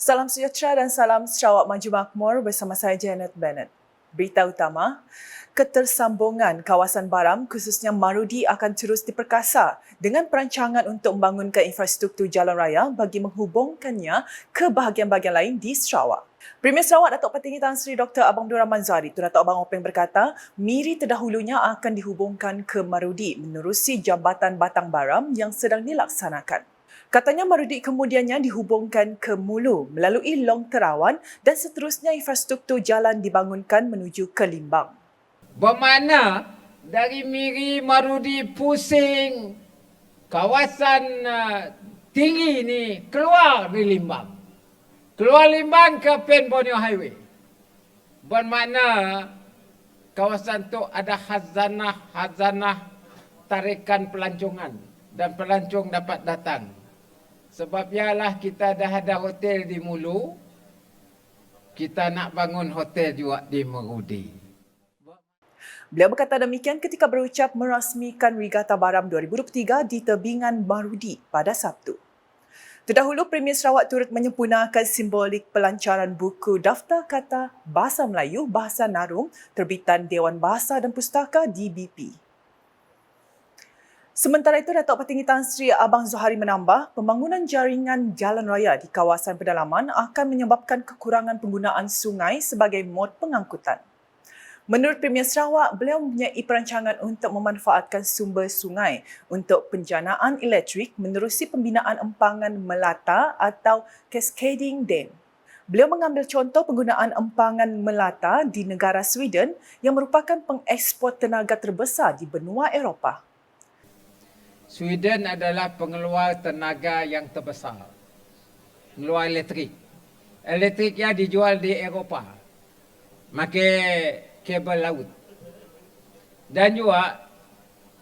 Salam sejahtera dan salam Sarawak Maju Makmur bersama saya Janet Bennett. Berita utama, ketersambungan kawasan Baram khususnya Marudi akan terus diperkasa dengan perancangan untuk membangunkan infrastruktur jalan raya bagi menghubungkannya ke bahagian-bahagian lain di Sarawak. Premier Sarawak Datuk Petinggi Tan Sri Dr. Abang Abdul Rahman Zari, Datuk Abang Openg berkata, Miri terdahulunya akan dihubungkan ke Marudi menerusi Jambatan Batang Baram yang sedang dilaksanakan. Katanya Marudi kemudiannya dihubungkan ke Mulu melalui Long Terawan dan seterusnya infrastruktur jalan dibangunkan menuju ke Limbang. Bermakna dari Miri, Marudi, Pusing, kawasan tinggi ni keluar di Limbang. Keluar Limbang ke Pen Borneo Highway. Bermakna kawasan tu ada hazanah tarikan pelancongan dan pelancong dapat datang. Sebab ialah kita dah ada hotel di Mulu, kita nak bangun hotel juga di Marudi. Beliau berkata demikian ketika berucap merasmikan Regatta Baram 2023 di tebingan Marudi pada Sabtu. Terdahulu, Premier Sarawak turut menyempurnakan simbolik pelancaran buku Daftar Kata Bahasa Melayu Bahasa Narum terbitan Dewan Bahasa dan Pustaka DBP. Sementara itu, Datuk Petinggi Tan Sri Abang Zohari menambah, pembangunan jaringan jalan raya di kawasan pedalaman akan menyebabkan kekurangan penggunaan sungai sebagai mod pengangkutan. Menurut Premier Sarawak, beliau mempunyai perancangan untuk memanfaatkan sumber sungai untuk penjanaan elektrik menerusi pembinaan empangan melata atau cascading dam. Beliau mengambil contoh penggunaan empangan melata di negara Sweden yang merupakan pengekspor tenaga terbesar di benua Eropah. Sweden adalah pengeluar tenaga yang terbesar. Pengeluar elektrik. Elektriknya dijual di Eropah. Pakai kabel laut. Dan juga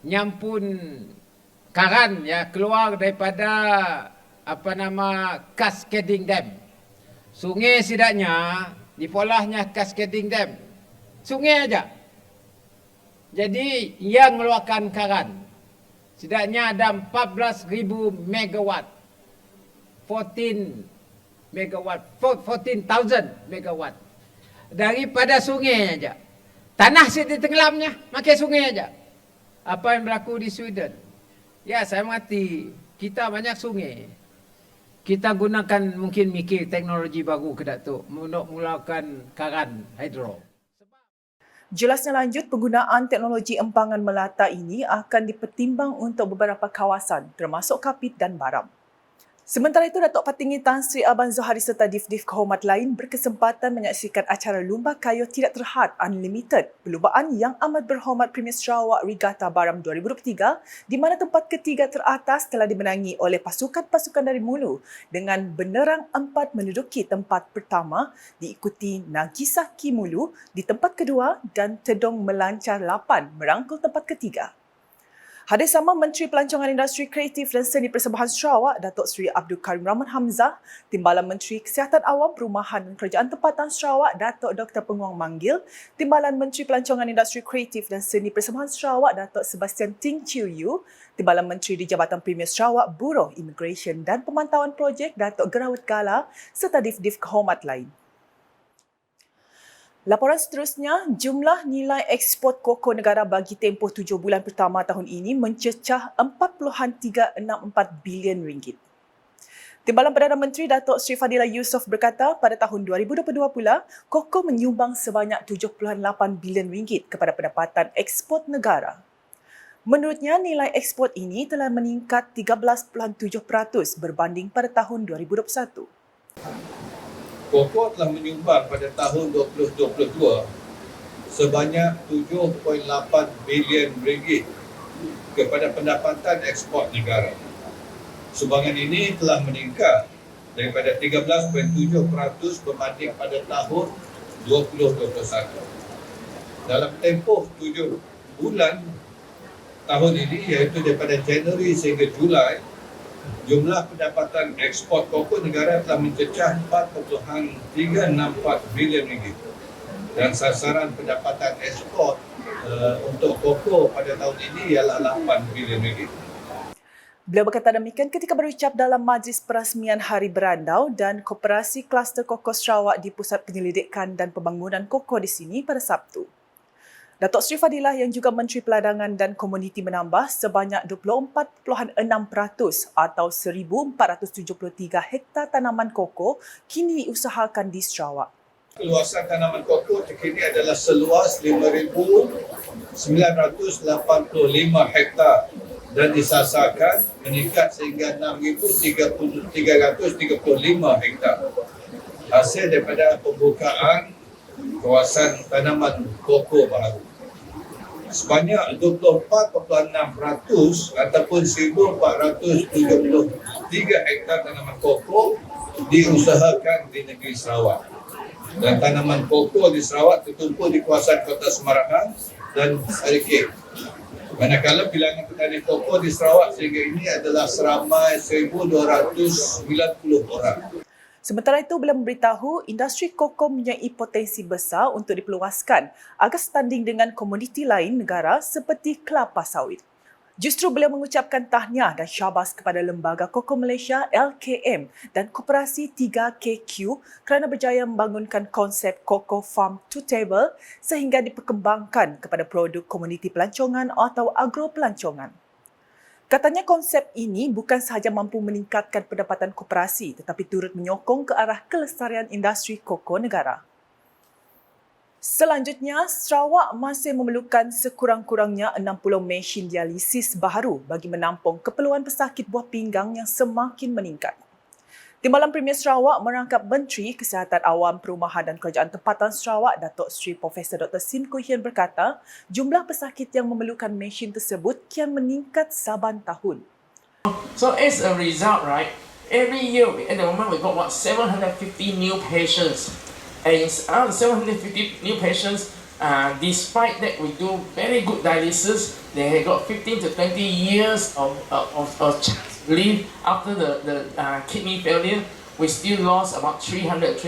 nyampun karan ya keluar daripada cascading dam. Sungai sidaknya dipolahnya cascading dam. Sungai aja. Jadi yang mengeluarkan karan. Setidaknya ada 14,000 megawatt. 14,000 megawatt. Daripada sungai aja. Tanah situ tenggelamnya, pakai sungai aja. Apa yang berlaku di Sweden? Ya, saya mengerti. Kita banyak sungai. Kita gunakan mungkin mikir teknologi baru ke Datuk untuk menggunakan karan hidro. Jelasnya lanjut, penggunaan teknologi empangan melata ini akan dipertimbang untuk beberapa kawasan termasuk Kapit dan Baram. Sementara itu, Datuk Petinggi Tan Sri Abang Zohari serta Div-Div kehormat lain berkesempatan menyaksikan acara Lumba Kayu Tidak Terhad Unlimited, perlumbaan yang amat berhormat Premier Sarawak Regatta Baram 2023 di mana tempat ketiga teratas telah dimenangi oleh pasukan-pasukan dari Mulu dengan benderang 4 menduduki tempat pertama, diikuti Nagisah Ki Mulu di tempat kedua dan Tedong Melancar 8 merangkul tempat ketiga. Hadir sama Menteri Pelancongan Industri Kreatif dan Seni Persembahan Sarawak, Datuk Seri Abdul Karim Rahman Hamzah, Timbalan Menteri Kesihatan Awam, Perumahan dan Kerajaan Tempatan Sarawak, Datuk Dr. Penguang Manggil, Timbalan Menteri Pelancongan Industri Kreatif dan Seni Persembahan Sarawak, Datuk Sebastian Ting Chiu Yu, Timbalan Menteri di Jabatan Premier Sarawak, Bureau Immigration dan Pemantauan Projek, Datuk Gerawat Gala serta Div-Div kehormat lain. Laporan seterusnya, jumlah nilai ekspor koko negara bagi tempoh 7 bulan pertama tahun ini mencecah 4.364 bilion ringgit. Timbalan Perdana Menteri Datuk Seri Fadilah Yusof berkata pada tahun 2022 pula, koko menyumbang sebanyak 7.8 bilion ringgit kepada pendapatan ekspor negara. Menurutnya, nilai ekspor ini telah meningkat 13.7% berbanding pada tahun 2021. Koko telah menyumbang pada tahun 2022 sebanyak 7.8 bilion ringgit kepada pendapatan ekspor negara. Sumbangan ini telah meningkat daripada 13.7% berbanding pada tahun 2021. Dalam tempoh 7 bulan tahun ini, iaitu daripada Januari sehingga Julai, jumlah pendapatan ekspor koko negara telah mencecah 4.364 bilion ringgit dan sasaran pendapatan ekspor untuk koko pada tahun ini ialah 8 bilion ringgit. Beliau berkata demikian ketika berucap dalam majlis perasmian Hari Berandau dan Koperasi Kluster Koko Sarawak di Pusat Penyelidikan dan Pembangunan Koko di sini pada Sabtu. Datuk Seri Fadilah yang juga Menteri Peladangan dan Komuniti menambah sebanyak 24.6% atau 1,473 hektar tanaman koko kini diusahakan di Sarawak. Luasan tanaman koko terkini adalah seluas 5,985 hektar dan disasarkan meningkat sehingga 6,335 hektar. Hasil daripada pembukaan kawasan tanaman koko baru. Sebanyak 24.6% ataupun 1,473 hektar tanaman koko diusahakan di negeri Sarawak. Dan tanaman koko di Sarawak tertumpu di kawasan Kota Semarahan dan Sarikip. Manakala bilangan petani koko di Sarawak sehingga ini adalah seramai 1,290 orang. Sementara itu, beliau memberitahu industri koko mempunyai potensi besar untuk diperluaskan agar setanding dengan komoditi lain negara seperti kelapa sawit. Justru beliau mengucapkan tahniah dan syabas kepada Lembaga Koko Malaysia LKM dan Koperasi 3KQ kerana berjaya membangunkan konsep Koko Farm to Table sehingga diperkembangkan kepada produk komoditi pelancongan atau agropelancongan. Katanya konsep ini bukan sahaja mampu meningkatkan pendapatan koperasi tetapi turut menyokong ke arah kelestarian industri koko negara. Selanjutnya, Sarawak masih memerlukan sekurang-kurangnya 60 mesin dialisis baru bagi menampung keperluan pesakit buah pinggang yang semakin meningkat. Timbalan Premier Sarawak merangkap Menteri Kesihatan Awam, Perumahan dan Kerajaan Tempatan Sarawak, Datuk Seri Profesor Dr. Sim Koo Hian berkata, jumlah pesakit yang memerlukan mesin tersebut kian meningkat saban tahun. So as a result, right, every year at the moment we got 750 new patients. And out of 750 new patients, despite that we do very good dialysis, they have got 15 to 20 years of chance to live after the kidney failure. We still lost about 350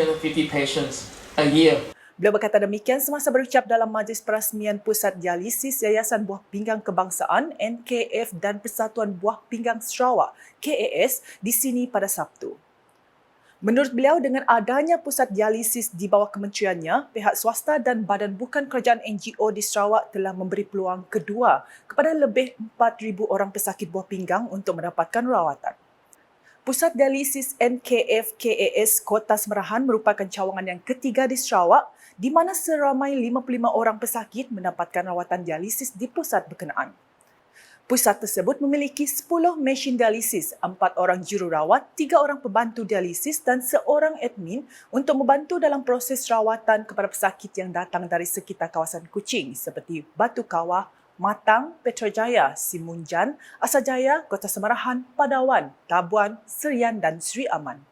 patients a year. Beliau berkata demikian semasa berucap dalam majlis perasmian Pusat Dialisis Yayasan Buah Pinggang Kebangsaan NKF dan Persatuan Buah Pinggang Sarawak KAS di sini pada Sabtu. Menurut beliau, dengan adanya pusat dialisis di bawah kementeriannya, pihak swasta dan badan bukan kerajaan NGO di Sarawak telah memberi peluang kedua kepada lebih 4,000 orang pesakit buah pinggang untuk mendapatkan rawatan. Pusat dialisis NKF KAS Kota Semarahan merupakan cawangan yang ketiga di Sarawak di mana seramai 55 orang pesakit mendapatkan rawatan dialisis di pusat berkenaan. Pusat tersebut memiliki 10 mesin dialisis, 4 orang jururawat, 3 orang pembantu dialisis dan seorang admin untuk membantu dalam proses rawatan kepada pesakit yang datang dari sekitar kawasan Kuching seperti Batu Kawah, Matang, Petrojaya, Simunjan, Asajaya, Kota Semarahan, Padawan, Labuan, Serian dan Sri Aman.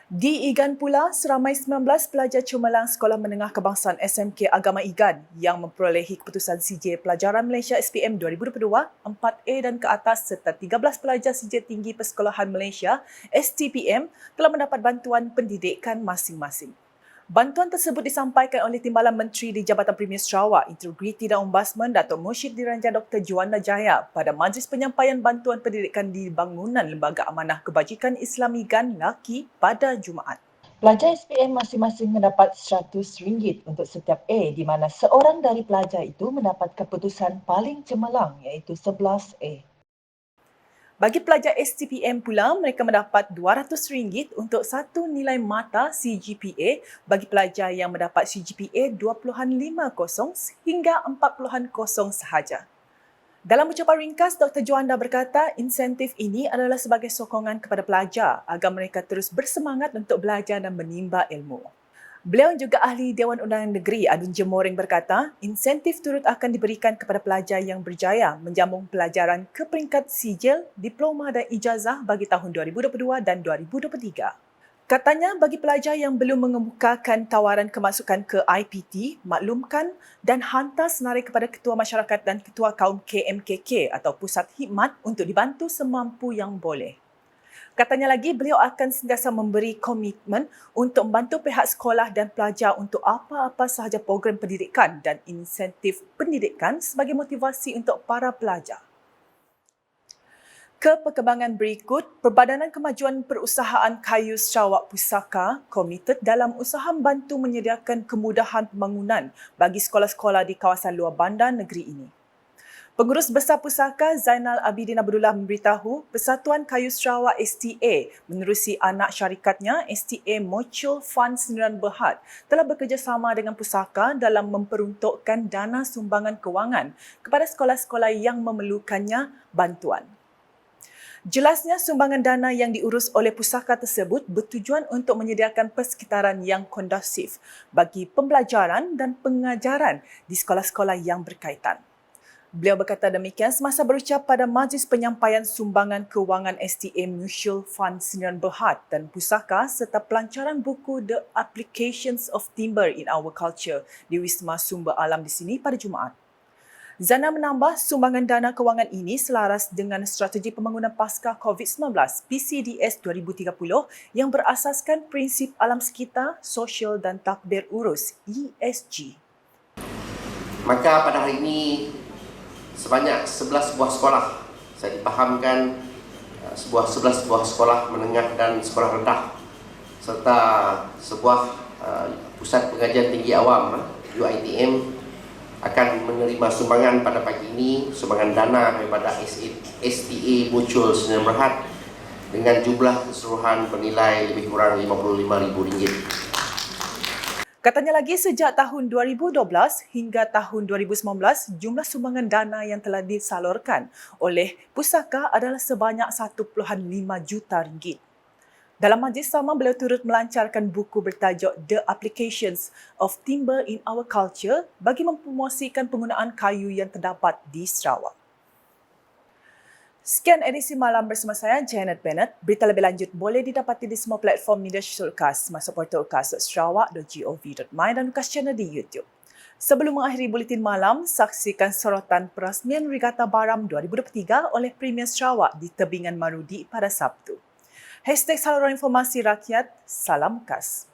Di Igan pula, seramai 19 pelajar cemerlang Sekolah Menengah Kebangsaan SMK Agama Igan yang memperolehi keputusan CJ Pelajaran Malaysia SPM 2022, 4A dan ke atas serta 13 pelajar CJ Tinggi Persekolahan Malaysia STPM telah mendapat bantuan pendidikan masing-masing. Bantuan tersebut disampaikan oleh Timbalan Menteri di Jabatan Premier Sarawak, Integriti dan Ombudsman Datuk Mursyid Diraja Dr. Juanda Jaya pada majlis penyampaian bantuan pendidikan di bangunan Lembaga Amanah Kebajikan Islam Igan Laki pada Jumaat. Pelajar SPM masing-masing mendapat RM100 untuk setiap A di mana seorang dari pelajar itu mendapat keputusan paling cemerlang iaitu 11A. Bagi pelajar STPM pula, mereka mendapat RM200 untuk satu nilai mata CGPA bagi pelajar yang mendapat CGPA 2.50 hingga 4.0 sahaja. Dalam ucapan ringkas, Dr. Juanda berkata insentif ini adalah sebagai sokongan kepada pelajar agar mereka terus bersemangat untuk belajar dan menimba ilmu. Beliau juga ahli Dewan Undangan Negeri Adun Jemoring berkata, insentif turut akan diberikan kepada pelajar yang berjaya menjambung pelajaran ke peringkat sijil, diploma dan ijazah bagi tahun 2022 dan 2023. Katanya bagi pelajar yang belum mengemukakan tawaran kemasukan ke IPT, maklumkan dan hantar senarai kepada Ketua Masyarakat dan Ketua Kaum KMKK atau Pusat Khidmat untuk dibantu semampu yang boleh. Katanya lagi, beliau akan sentiasa memberi komitmen untuk membantu pihak sekolah dan pelajar untuk apa-apa sahaja program pendidikan dan insentif pendidikan sebagai motivasi untuk para pelajar. Ke perkembangan berikut, Perbadanan Kemajuan Perusahaan Kayu Sarawak Pusaka komited dalam usaha membantu menyediakan kemudahan pembangunan bagi sekolah-sekolah di kawasan luar bandar negeri ini. Pengurus Besar Pusaka Zainal Abidin Abdullah memberitahu Persatuan Kayu Sarawak STA menerusi anak syarikatnya STA Mutual Fund Sendirian Berhad telah bekerjasama dengan Pusaka dalam memperuntukkan dana sumbangan kewangan kepada sekolah-sekolah yang memerlukannya bantuan. Jelasnya sumbangan dana yang diurus oleh pusaka tersebut bertujuan untuk menyediakan persekitaran yang kondusif bagi pembelajaran dan pengajaran di sekolah-sekolah yang berkaitan. Beliau berkata demikian semasa berucap pada Majlis Penyampaian Sumbangan Kewangan STA Mutual Fund Sendirian Berhad dan Pusaka serta pelancaran buku The Applications of Timber in Our Culture di Wisma Sumber Alam di sini pada Jumaat. Zana menambah sumbangan dana kewangan ini selaras dengan strategi pembangunan pasca COVID-19 PCDS 2030 yang berasaskan prinsip alam sekitar, sosial dan takdir urus ESG. Maka pada hari ini sebanyak 11 buah sekolah, saya dipahamkan 11 buah sekolah menengah dan sekolah rendah serta sebuah pusat pengajian tinggi awam UITM akan menerima sumbangan pada pagi ini, sumbangan dana daripada STA Mutual Sendirian Berhad dengan jumlah keseluruhan bernilai lebih kurang RM55,000. Katanya lagi sejak tahun 2012 hingga tahun 2019, jumlah sumbangan dana yang telah disalurkan oleh Pusaka adalah sebanyak RM1.5 juta. Dalam majlis sama, beliau turut melancarkan buku bertajuk The Applications of Timber in Our Culture bagi mempromosikan penggunaan kayu yang terdapat di Sarawak. Sekian edisi malam bersama saya, Janet Bennett. Berita lebih lanjut boleh didapati di semua platform media sosial UKAS, masuk portal ukas.sarawak.gov.my dan UKAS channel di YouTube. Sebelum mengakhiri buletin malam, saksikan sorotan perasmian Regata Baram 2023 oleh Premier Sarawak di Tebingan Marudi pada Sabtu. #Saluran Informasi Rakyat, salam UKAS.